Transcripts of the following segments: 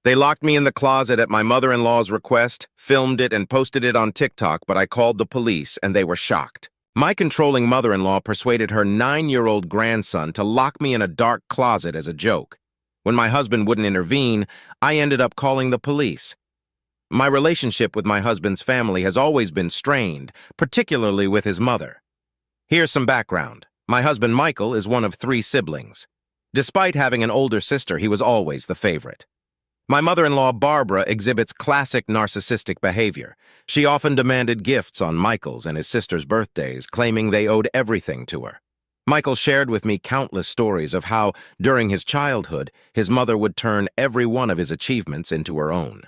They locked me in the closet at my mother-in-law's request, filmed it, and posted it on TikTok, but I called the police, and they were shocked. My controlling mother-in-law persuaded her 9-year-old grandson to lock me in a dark closet as a joke. When my husband wouldn't intervene, I ended up calling the police. My relationship with my husband's family has always been strained, particularly with his mother. Here's some background. My husband Michael is one of 3 siblings. Despite having an older sister, he was always the favorite. My mother-in-law, Barbara, exhibits classic narcissistic behavior. She often demanded gifts on Michael's and his sister's birthdays, claiming they owed everything to her. Michael shared with me countless stories of how, during his childhood, his mother would turn every one of his achievements into her own.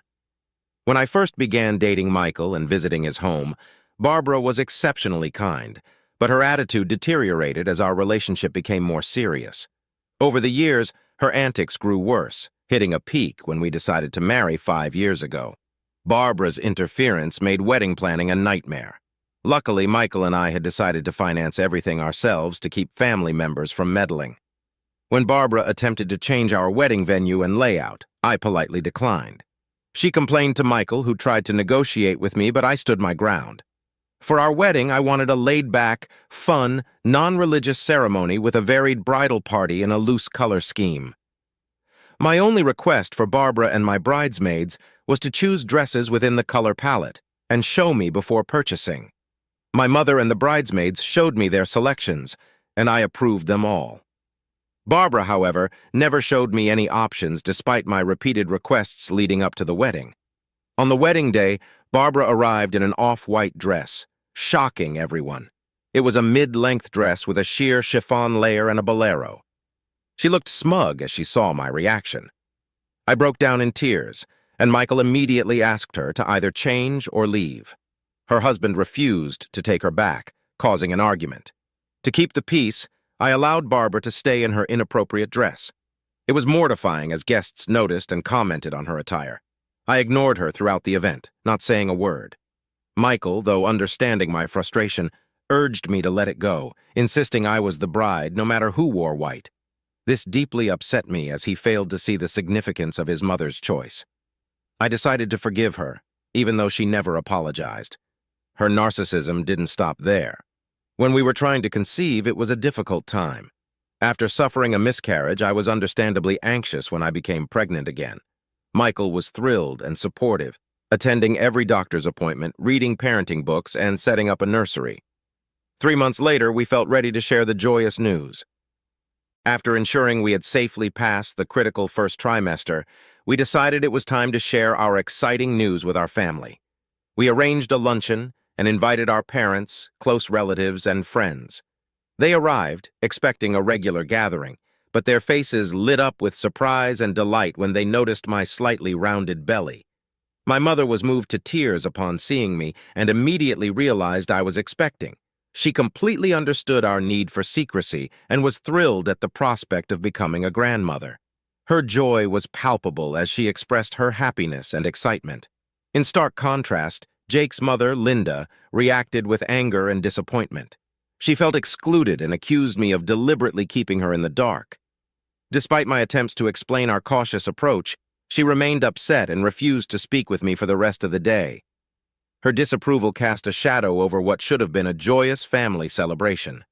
When I first began dating Michael and visiting his home, Barbara was exceptionally kind, but her attitude deteriorated as our relationship became more serious. Over the years, her antics grew worse, hitting a peak when we decided to marry 5 years ago. Barbara's interference made wedding planning a nightmare. Luckily, Michael and I had decided to finance everything ourselves to keep family members from meddling. When Barbara attempted to change our wedding venue and layout, I politely declined. She complained to Michael, who tried to negotiate with me, but I stood my ground. For our wedding, I wanted a laid-back, fun, non-religious ceremony with a varied bridal party and a loose color scheme. My only request for Barbara and my bridesmaids was to choose dresses within the color palette and show me before purchasing. My mother and the bridesmaids showed me their selections, and I approved them all. Barbara, however, never showed me any options despite my repeated requests leading up to the wedding. On the wedding day, Barbara arrived in an off-white dress, shocking everyone. It was a mid-length dress with a sheer chiffon layer and a bolero. She looked smug as she saw my reaction. I broke down in tears, and Michael immediately asked her to either change or leave. Her husband refused to take her back, causing an argument. To keep the peace, I allowed Barbara to stay in her inappropriate dress. It was mortifying as guests noticed and commented on her attire. I ignored her throughout the event, not saying a word. Michael, though understanding my frustration, urged me to let it go, insisting I was the bride no matter who wore white. This deeply upset me as he failed to see the significance of his mother's choice. I decided to forgive her, even though she never apologized. Her narcissism didn't stop there. When we were trying to conceive, it was a difficult time. After suffering a miscarriage, I was understandably anxious when I became pregnant again. Michael was thrilled and supportive, attending every doctor's appointment, reading parenting books, and setting up a nursery. 3 months later, we felt ready to share the joyous news. After ensuring we had safely passed the critical first trimester, we decided it was time to share our exciting news with our family. We arranged a luncheon and invited our parents, close relatives, and friends. They arrived, expecting a regular gathering, but their faces lit up with surprise and delight when they noticed my slightly rounded belly. My mother was moved to tears upon seeing me and immediately realized I was expecting. She completely understood our need for secrecy and was thrilled at the prospect of becoming a grandmother. Her joy was palpable as she expressed her happiness and excitement. In stark contrast, Jake's mother, Linda, reacted with anger and disappointment. She felt excluded and accused me of deliberately keeping her in the dark. Despite my attempts to explain our cautious approach, she remained upset and refused to speak with me for the rest of the day. Her disapproval cast a shadow over what should have been a joyous family celebration.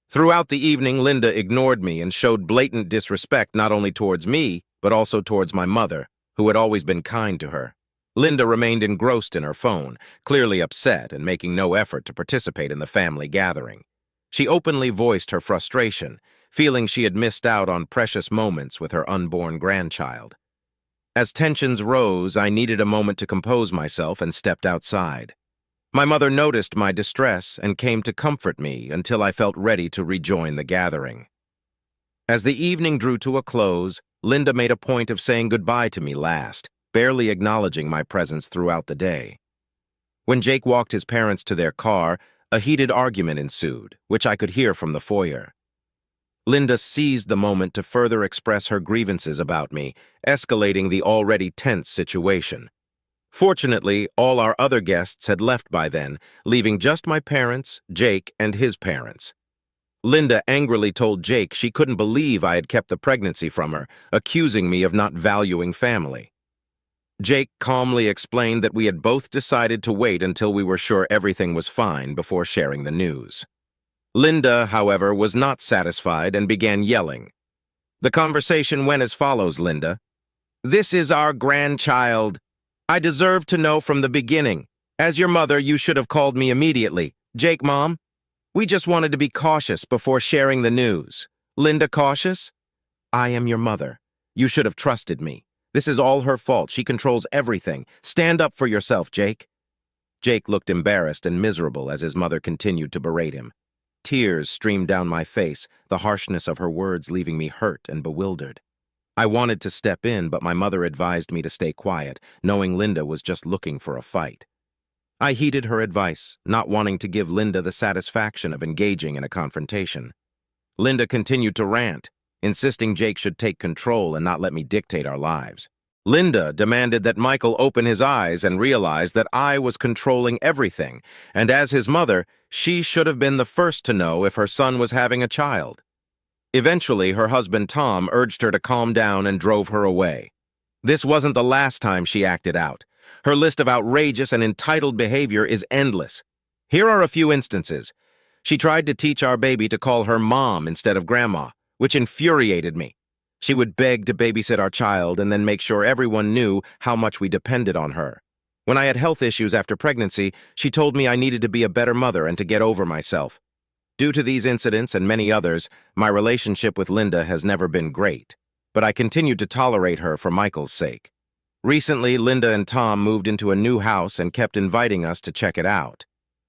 Throughout the evening, Linda ignored me and showed blatant disrespect not only towards me, but also towards my mother, who had always been kind to her. Linda remained engrossed in her phone, clearly upset and making no effort to participate in the family gathering. She openly voiced her frustration, feeling she had missed out on precious moments with her unborn grandchild. As tensions rose, I needed a moment to compose myself and stepped outside. My mother noticed my distress and came to comfort me until I felt ready to rejoin the gathering. As the evening drew to a close, Linda made a point of saying goodbye to me last, barely acknowledging my presence throughout the day. When Jake walked his parents to their car, a heated argument ensued, which I could hear from the foyer. Linda seized the moment to further express her grievances about me, escalating the already tense situation. Fortunately, all our other guests had left by then, leaving just my parents, Jake, and his parents. Linda angrily told Jake she couldn't believe I had kept the pregnancy from her, accusing me of not valuing family. Jake calmly explained that we had both decided to wait until we were sure everything was fine before sharing the news. Linda, however, was not satisfied and began yelling. The conversation went as follows, Linda. "This is our grandchild. I deserve to know from the beginning. As your mother, you should have called me immediately. Jake, Mom, we just wanted to be cautious before sharing the news. Linda cautious? I am your mother. You should have trusted me. This is all her fault. She controls everything. Stand up for yourself, Jake." Jake looked embarrassed and miserable as his mother continued to berate him. Tears streamed down my face, the harshness of her words leaving me hurt and bewildered. I wanted to step in, but my mother advised me to stay quiet, knowing Linda was just looking for a fight. I heeded her advice, not wanting to give Linda the satisfaction of engaging in a confrontation. Linda continued to rant, insisting Jake should take control and not let me dictate our lives. Linda demanded that Michael open his eyes and realize that I was controlling everything, and as his mother, she should have been the first to know if her son was having a child. Eventually, her husband Tom urged her to calm down and drove her away. This wasn't the last time she acted out. Her list of outrageous and entitled behavior is endless. Here are a few instances. She tried to teach our baby to call her mom instead of grandma, which infuriated me. She would beg to babysit our child and then make sure everyone knew how much we depended on her. When I had health issues after pregnancy, she told me I needed to be a better mother and to get over myself. Due to these incidents and many others, my relationship with Linda has never been great, but I continued to tolerate her for Michael's sake. Recently, Linda and Tom moved into a new house and kept inviting us to check it out.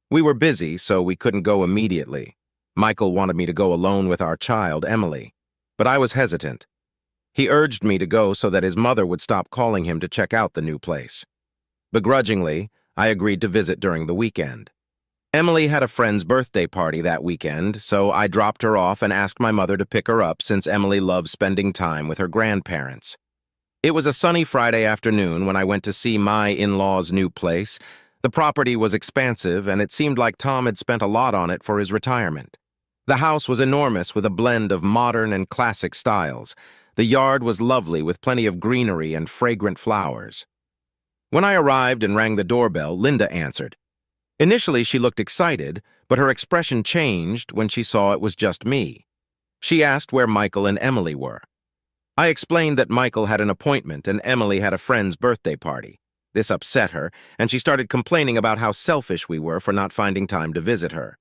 We were busy, so we couldn't go immediately. Michael wanted me to go alone with our child, Emily, but I was hesitant. He urged me to go so that his mother would stop calling him to check out the new place. Begrudgingly, I agreed to visit during the weekend. Emily had a friend's birthday party that weekend, so I dropped her off and asked my mother to pick her up since Emily loves spending time with her grandparents. It was a sunny Friday afternoon when I went to see my in-laws' new place. The property was expansive, and it seemed like Tom had spent a lot on it for his retirement. The house was enormous with a blend of modern and classic styles. The yard was lovely with plenty of greenery and fragrant flowers. When I arrived and rang the doorbell, Linda answered. Initially, she looked excited, but her expression changed when she saw it was just me. She asked where Michael and Emily were. I explained that Michael had an appointment and Emily had a friend's birthday party. This upset her, and she started complaining about how selfish we were for not finding time to visit her.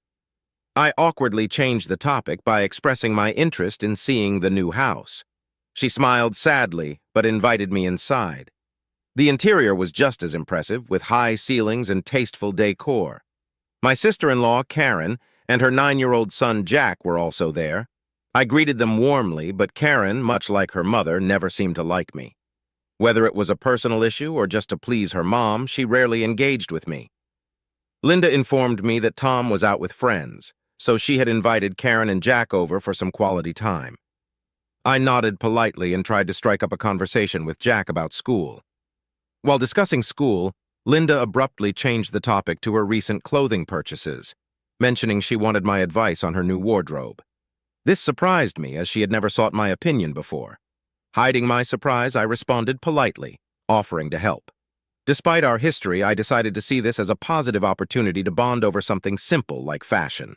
I awkwardly changed the topic by expressing my interest in seeing the new house. She smiled sadly, but invited me inside. The interior was just as impressive, with high ceilings and tasteful decor. My sister-in-law, Karen, and her 9-year-old son, Jack, were also there. I greeted them warmly, but Karen, much like her mother, never seemed to like me. Whether it was a personal issue or just to please her mom, she rarely engaged with me. Linda informed me that Tom was out with friends, so she had invited Karen and Jack over for some quality time. I nodded politely and tried to strike up a conversation with Jack about school. While discussing school, Linda abruptly changed the topic to her recent clothing purchases, mentioning she wanted my advice on her new wardrobe. This surprised me, as she had never sought my opinion before. Hiding my surprise, I responded politely, offering to help. Despite our history, I decided to see this as a positive opportunity to bond over something simple like fashion.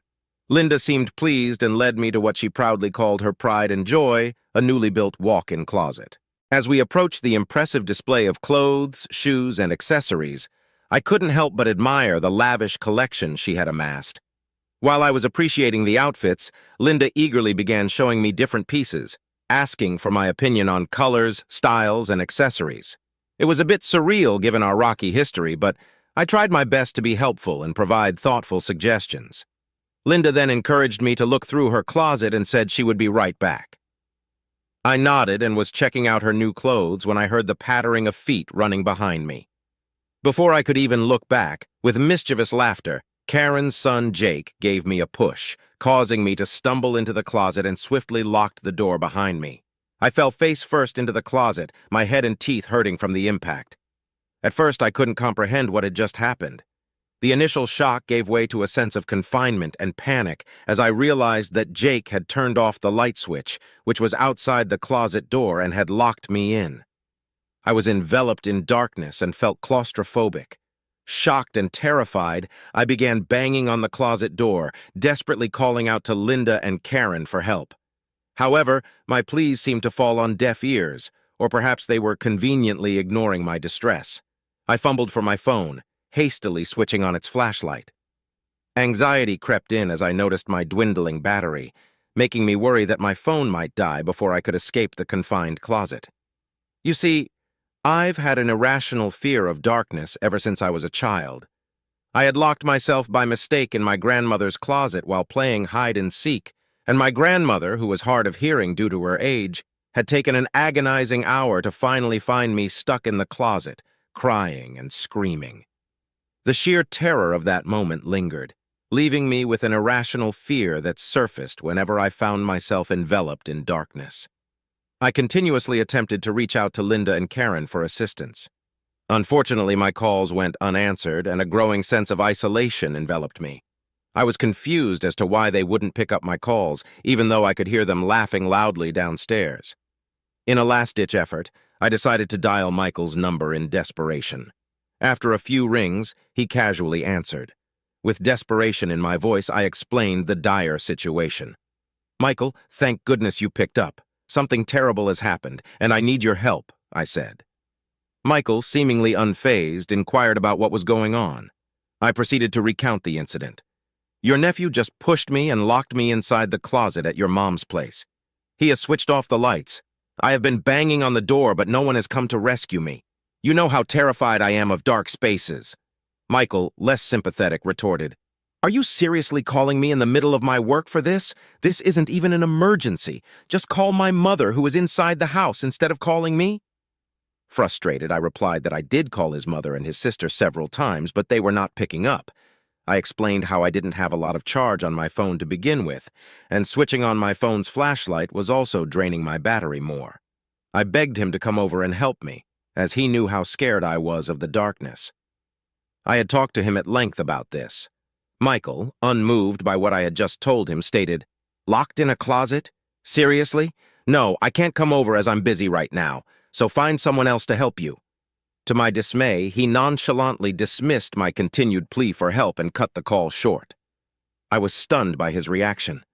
Linda seemed pleased and led me to what she proudly called her pride and joy, a newly built walk-in closet. As we approached the impressive display of clothes, shoes, and accessories, I couldn't help but admire the lavish collection she had amassed. While I was appreciating the outfits, Linda eagerly began showing me different pieces, asking for my opinion on colors, styles, and accessories. It was a bit surreal given our rocky history, but I tried my best to be helpful and provide thoughtful suggestions. Linda then encouraged me to look through her closet and said she would be right back. I nodded and was checking out her new clothes when I heard the pattering of feet running behind me. Before I could even look back, with mischievous laughter, Karen's son Jake gave me a push, causing me to stumble into the closet and swiftly locked the door behind me. I fell face first into the closet, my head and teeth hurting from the impact. At first, I couldn't comprehend what had just happened. The initial shock gave way to a sense of confinement and panic as I realized that Jake had turned off the light switch, which was outside the closet door, and had locked me in. I was enveloped in darkness and felt claustrophobic. Shocked and terrified, I began banging on the closet door, desperately calling out to Linda and Karen for help. However, my pleas seemed to fall on deaf ears, or perhaps they were conveniently ignoring my distress. I fumbled for my phone, hastily switching on its flashlight. Anxiety crept in as I noticed my dwindling battery, making me worry that my phone might die before I could escape the confined closet. You see, I've had an irrational fear of darkness ever since I was a child. I had locked myself by mistake in my grandmother's closet while playing hide-and-seek, and my grandmother, who was hard of hearing due to her age, had taken an agonizing hour to finally find me stuck in the closet, crying and screaming. The sheer terror of that moment lingered, leaving me with an irrational fear that surfaced whenever I found myself enveloped in darkness. I continuously attempted to reach out to Linda and Karen for assistance. Unfortunately, my calls went unanswered, and a growing sense of isolation enveloped me. I was confused as to why they wouldn't pick up my calls, even though I could hear them laughing loudly downstairs. In a last-ditch effort, I decided to dial Michael's number in desperation. After a few rings, he casually answered. With desperation in my voice, I explained the dire situation. "Michael, thank goodness you picked up. Something terrible has happened, and I need your help," I said. Michael, seemingly unfazed, inquired about what was going on. I proceeded to recount the incident. "Your nephew just pushed me and locked me inside the closet at your mom's place. He has switched off the lights. I have been banging on the door, but no one has come to rescue me. You know how terrified I am of dark spaces." Michael, less sympathetic, retorted, "Are you seriously calling me in the middle of my work for this? This isn't even an emergency. Just call my mother, who is inside the house, instead of calling me." Frustrated, I replied that I did call his mother and his sister several times, but they were not picking up. I explained how I didn't have a lot of charge on my phone to begin with, and switching on my phone's flashlight was also draining my battery more. I begged him to come over and help me, as he knew how scared I was of the darkness. I had talked to him at length about this. Michael, unmoved by what I had just told him, stated, "Locked in a closet? Seriously? No, I can't come over as I'm busy right now, so find someone else to help you." To my dismay, he nonchalantly dismissed my continued plea for help and cut the call short. I was stunned by his reaction.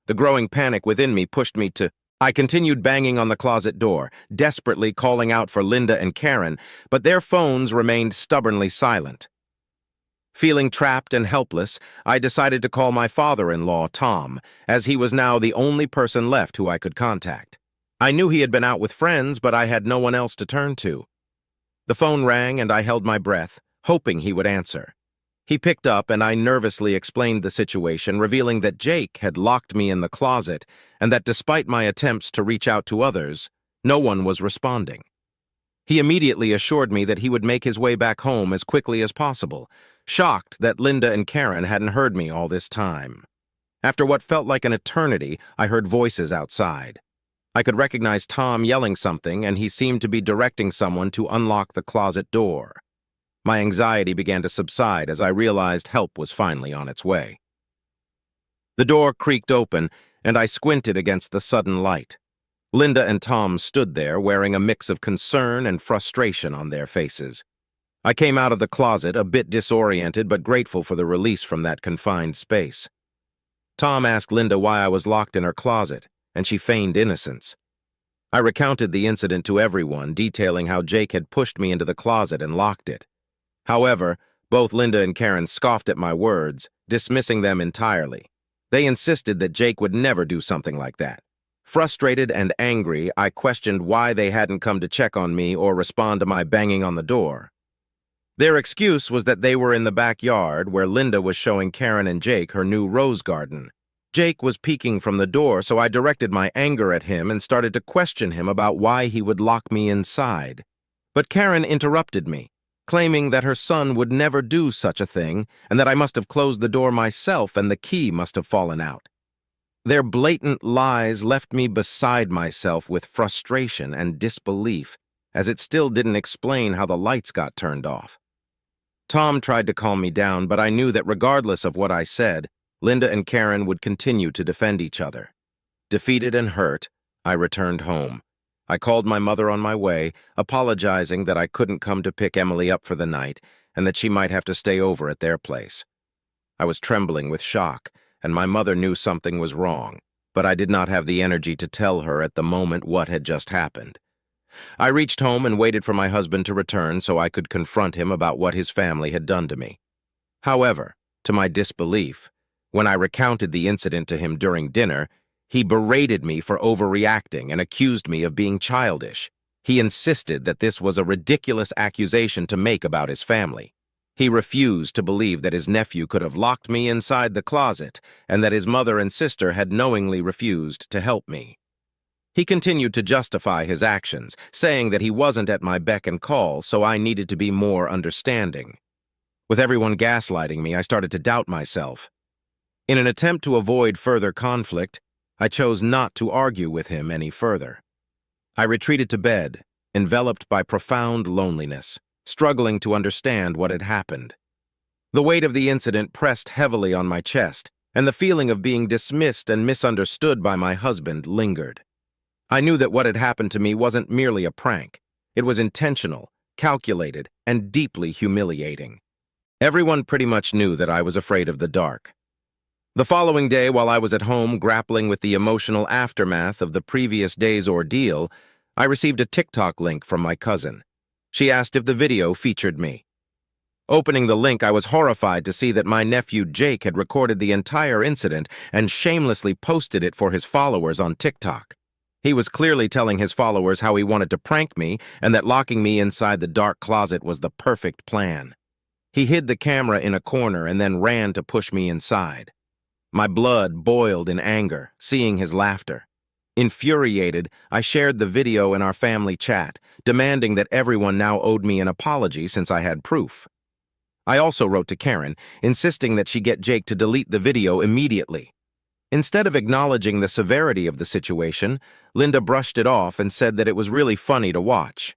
The growing panic within me pushed me to... I continued banging on the closet door, desperately calling out for Linda and Karen, but their phones remained stubbornly silent. Feeling trapped and helpless, I decided to call my father-in-law, Tom, as he was now the only person left who I could contact. I knew he had been out with friends, but I had no one else to turn to. The phone rang, and I held my breath, hoping he would answer. He picked up, and I nervously explained the situation, revealing that Jake had locked me in the closet, and that despite my attempts to reach out to others, no one was responding. He immediately assured me that he would make his way back home as quickly as possible, shocked that Linda and Karen hadn't heard me all this time. After what felt like an eternity, I heard voices outside. I could recognize Tom yelling something, and he seemed to be directing someone to unlock the closet door. My anxiety began to subside as I realized help was finally on its way. The door creaked open, and I squinted against the sudden light. Linda and Tom stood there, wearing a mix of concern and frustration on their faces. I came out of the closet, a bit disoriented but grateful for the release from that confined space. Tom asked Linda why I was locked in her closet, and she feigned innocence. I recounted the incident to everyone, detailing how Jake had pushed me into the closet and locked it. However, both Linda and Karen scoffed at my words, dismissing them entirely. They insisted that Jake would never do something like that. Frustrated and angry, I questioned why they hadn't come to check on me or respond to my banging on the door. Their excuse was that they were in the backyard where Linda was showing Karen and Jake her new rose garden. Jake was peeking from the door, so I directed my anger at him and started to question him about why he would lock me inside. But Karen interrupted me, claiming that her son would never do such a thing and that I must have closed the door myself and the key must have fallen out. Their blatant lies left me beside myself with frustration and disbelief, as it still didn't explain how the lights got turned off. Tom tried to calm me down, but I knew that regardless of what I said, Linda and Karen would continue to defend each other. Defeated and hurt, I returned home. I called my mother on my way, apologizing that I couldn't come to pick Emily up for the night and that she might have to stay over at their place. I was trembling with shock, and my mother knew something was wrong, but I did not have the energy to tell her at the moment what had just happened. I reached home and waited for my husband to return so I could confront him about what his family had done to me. However, to my disbelief, when I recounted the incident to him during dinner, he berated me for overreacting and accused me of being childish. He insisted that this was a ridiculous accusation to make about his family. He refused to believe that his nephew could have locked me inside the closet and that his mother and sister had knowingly refused to help me. He continued to justify his actions, saying that he wasn't at my beck and call, so I needed to be more understanding. With everyone gaslighting me, I started to doubt myself. In an attempt to avoid further conflict, I chose not to argue with him any further. I retreated to bed, enveloped by profound loneliness, struggling to understand what had happened. The weight of the incident pressed heavily on my chest, and the feeling of being dismissed and misunderstood by my husband lingered. I knew that what had happened to me wasn't merely a prank. It was intentional, calculated, and deeply humiliating. Everyone pretty much knew that I was afraid of the dark. The following day, while I was at home grappling with the emotional aftermath of the previous day's ordeal, I received a TikTok link from my cousin. She asked if the video featured me. Opening the link, I was horrified to see that my nephew Jake had recorded the entire incident and shamelessly posted it for his followers on TikTok. He was clearly telling his followers how he wanted to prank me and that locking me inside the dark closet was the perfect plan. He hid the camera in a corner and then ran to push me inside. My blood boiled in anger, seeing his laughter. Infuriated, I shared the video in our family chat, demanding that everyone now owed me an apology since I had proof. I also wrote to Karen, insisting that she get Jake to delete the video immediately. Instead of acknowledging the severity of the situation, Linda brushed it off and said that it was really funny to watch.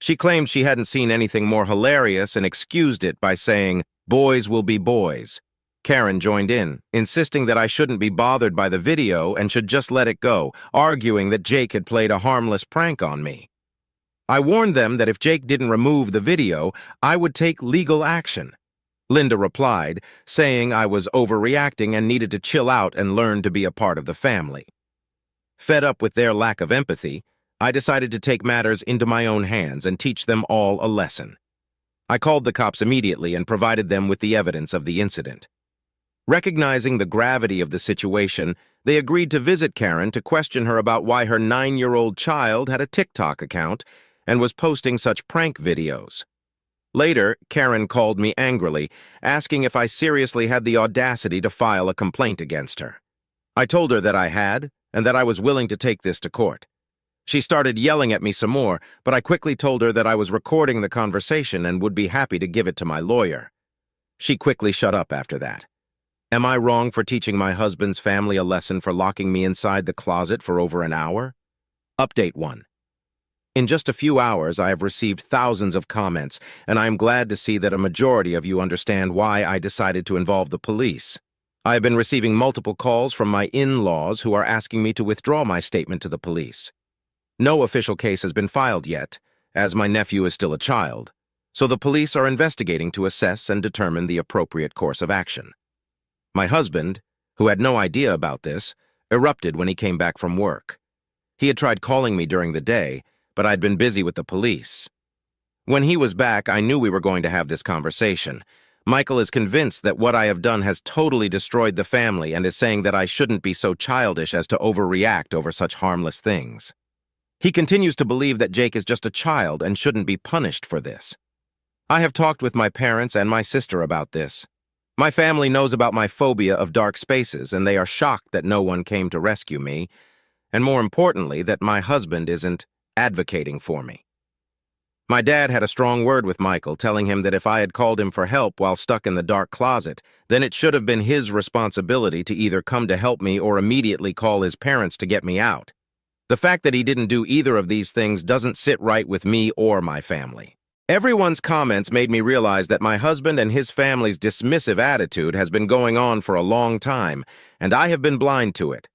She claimed she hadn't seen anything more hilarious and excused it by saying, "Boys will be boys." Karen joined in, insisting that I shouldn't be bothered by the video and should just let it go, arguing that Jake had played a harmless prank on me. I warned them that if Jake didn't remove the video, I would take legal action. Linda replied, saying I was overreacting and needed to chill out and learn to be a part of the family. Fed up with their lack of empathy, I decided to take matters into my own hands and teach them all a lesson. I called the cops immediately and provided them with the evidence of the incident. Recognizing the gravity of the situation, they agreed to visit Karen to question her about why her 9-year-old child had a TikTok account and was posting such prank videos. Later, Karen called me angrily, asking if I seriously had the audacity to file a complaint against her. I told her that I had, and that I was willing to take this to court. She started yelling at me some more, but I quickly told her that I was recording the conversation and would be happy to give it to my lawyer. She quickly shut up after that. Am I wrong for teaching my husband's family a lesson for locking me inside the closet for over an hour? Update 1. In just a few hours, I have received thousands of comments, and I am glad to see that a majority of you understand why I decided to involve the police. I have been receiving multiple calls from my in-laws who are asking me to withdraw my statement to the police. No official case has been filed yet, as my nephew is still a child, so the police are investigating to assess and determine the appropriate course of action. My husband, who had no idea about this, erupted when he came back from work. He had tried calling me during the day, but I'd been busy with the police. When he was back, I knew we were going to have this conversation. Michael is convinced that what I have done has totally destroyed the family and is saying that I shouldn't be so childish as to overreact over such harmless things. He continues to believe that Jake is just a child and shouldn't be punished for this. I have talked with my parents and my sister about this. My family knows about my phobia of dark spaces, and they are shocked that no one came to rescue me, and more importantly, that my husband isn't advocating for me. My dad had a strong word with Michael, telling him that if I had called him for help while stuck in the dark closet, then it should have been his responsibility to either come to help me or immediately call his parents to get me out. The fact that he didn't do either of these things doesn't sit right with me or my family. Everyone's comments made me realize that my husband and his family's dismissive attitude has been going on for a long time, and I have been blind to it.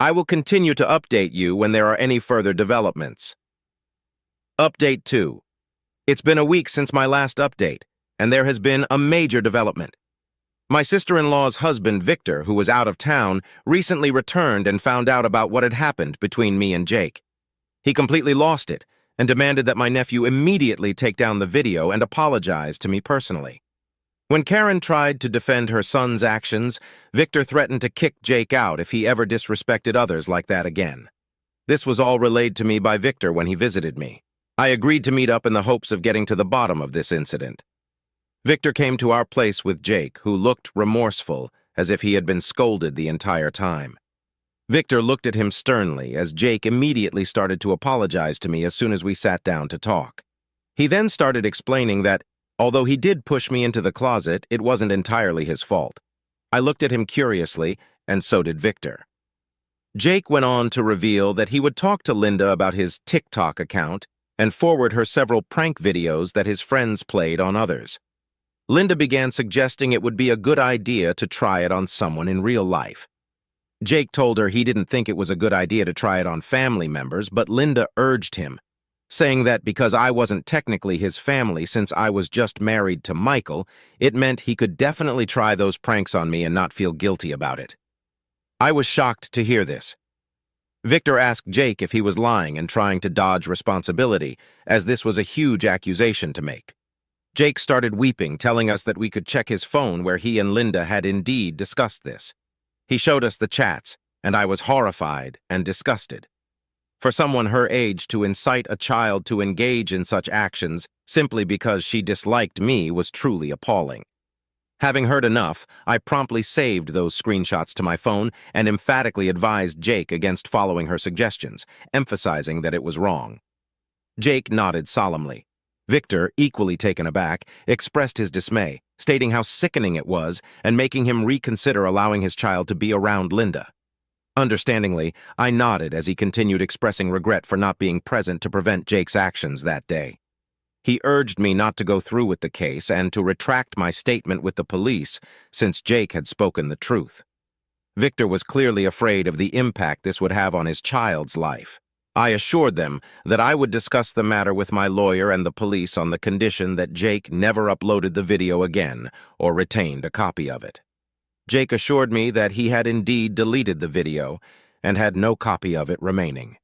I will continue to update you when there are any further developments. Update 2. It's been a week since my last update, and there has been a major development. My sister-in-law's husband, Victor, who was out of town, recently returned and found out about what had happened between me and Jake. He completely lost it and demanded that my nephew immediately take down the video and apologize to me personally. When Karen tried to defend her son's actions, Victor threatened to kick Jake out if he ever disrespected others like that again. This was all relayed to me by Victor when he visited me. I agreed to meet up in the hopes of getting to the bottom of this incident. Victor came to our place with Jake, who looked remorseful, as if he had been scolded the entire time. Victor looked at him sternly as Jake immediately started to apologize to me as soon as we sat down to talk. He then started explaining that, although he did push me into the closet, it wasn't entirely his fault. I looked at him curiously, and so did Victor. Jake went on to reveal that he would talk to Linda about his TikTok account and forward her several prank videos that his friends played on others. Linda began suggesting it would be a good idea to try it on someone in real life. Jake told her he didn't think it was a good idea to try it on family members, but Linda urged him, saying that because I wasn't technically his family since I was just married to Michael, it meant he could definitely try those pranks on me and not feel guilty about it. I was shocked to hear this. Victor asked Jake if he was lying and trying to dodge responsibility, as this was a huge accusation to make. Jake started weeping, telling us that we could check his phone where he and Linda had indeed discussed this. He showed us the chats, and I was horrified and disgusted. For someone her age to incite a child to engage in such actions simply because she disliked me was truly appalling. Having heard enough, I promptly saved those screenshots to my phone and emphatically advised Jake against following her suggestions, emphasizing that it was wrong. Jake nodded solemnly. Victor, equally taken aback, expressed his dismay, stating how sickening it was and making him reconsider allowing his child to be around Linda. Understandingly, I nodded as he continued expressing regret for not being present to prevent Jake's actions that day. He urged me not to go through with the case and to retract my statement with the police since Jake had spoken the truth. Victor was clearly afraid of the impact this would have on his child's life. I assured them that I would discuss the matter with my lawyer and the police on the condition that Jake never uploaded the video again or retained a copy of it. Jake assured me that he had indeed deleted the video and had no copy of it remaining.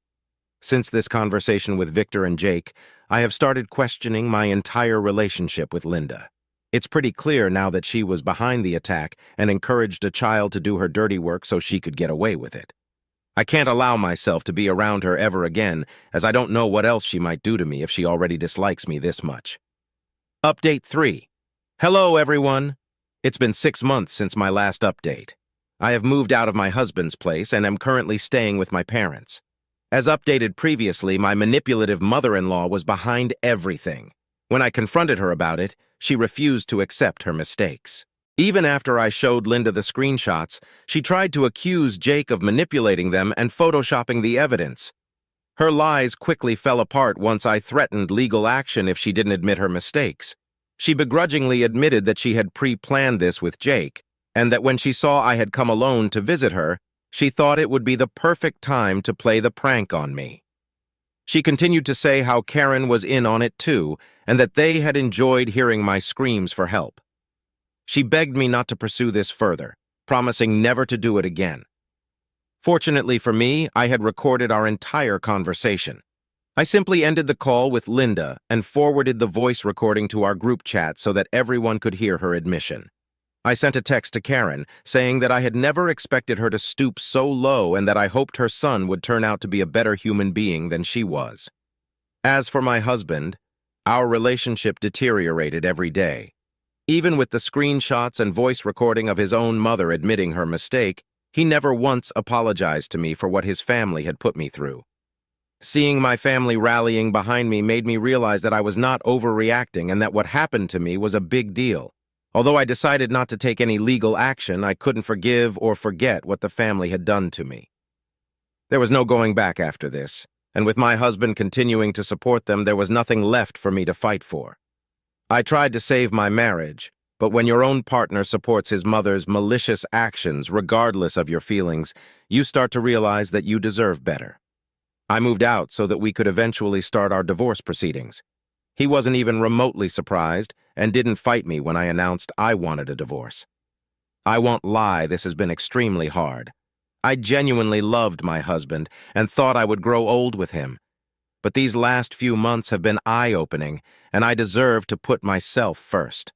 Since this conversation with Victor and Jake, I have started questioning my entire relationship with Linda. It's pretty clear now that she was behind the attack and encouraged a child to do her dirty work so she could get away with it. I can't allow myself to be around her ever again, as I don't know what else she might do to me if she already dislikes me this much. Update 3. Hello, everyone. It's been 6 months since my last update. I have moved out of my husband's place and am currently staying with my parents. As updated previously, my manipulative mother-in-law was behind everything. When I confronted her about it, she refused to accept her mistakes. Even after I showed Linda the screenshots, she tried to accuse Jake of manipulating them and photoshopping the evidence. Her lies quickly fell apart once I threatened legal action if she didn't admit her mistakes. She begrudgingly admitted that she had pre-planned this with Jake, and that when she saw I had come alone to visit her, she thought it would be the perfect time to play the prank on me. She continued to say how Karen was in on it too, and that they had enjoyed hearing my screams for help. She begged me not to pursue this further, promising never to do it again. Fortunately for me, I had recorded our entire conversation. I simply ended the call with Linda and forwarded the voice recording to our group chat so that everyone could hear her admission. I sent a text to Karen saying that I had never expected her to stoop so low and that I hoped her son would turn out to be a better human being than she was. As for my husband, our relationship deteriorated every day. Even with the screenshots and voice recording of his own mother admitting her mistake, he never once apologized to me for what his family had put me through. Seeing my family rallying behind me made me realize that I was not overreacting and that what happened to me was a big deal. Although I decided not to take any legal action, I couldn't forgive or forget what the family had done to me. There was no going back after this, and with my husband continuing to support them, there was nothing left for me to fight for. I tried to save my marriage, But when your own partner supports his mother's malicious actions, regardless of your feelings, you start to realize that you deserve better. I moved out so that we could eventually start our divorce proceedings. He wasn't even remotely surprised and didn't fight me when I announced I wanted a divorce. I won't lie, this has been extremely hard. I genuinely loved my husband and thought I would grow old with him. But these last few months have been eye-opening, and I deserve to put myself first.